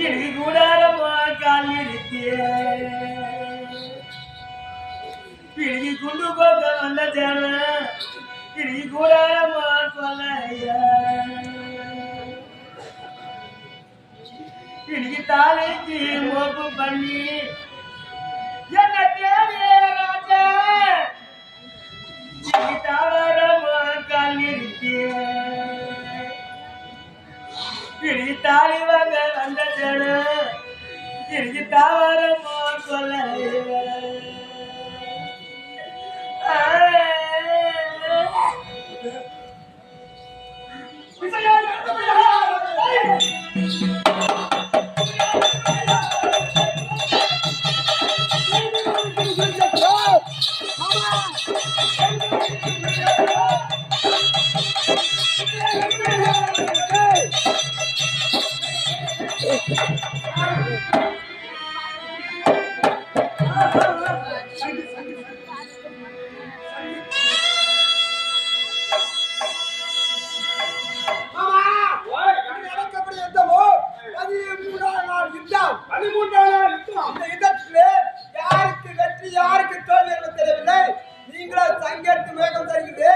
இனி கூடாரமா கால் இருத்திய பிடிக்கி குண்டு போக்க வந்த ஜன இனி கூடாரமா கொலைய பிடிக்கி தாளைக்கு மோப்பு பண்ணி என்ன தேவைய ராஜா இனி தாவரமா கால் இருத்திய பிடிக்கி தாலி வாங்க வந்த ஜன இனி தாவரமா கொலைய யாருக்கு வெற்றி யாருக்கு தோல்வி என்று தெரியவில்லை. நீங்களோ சங்கெடுத்து வேகம் தருகிறது.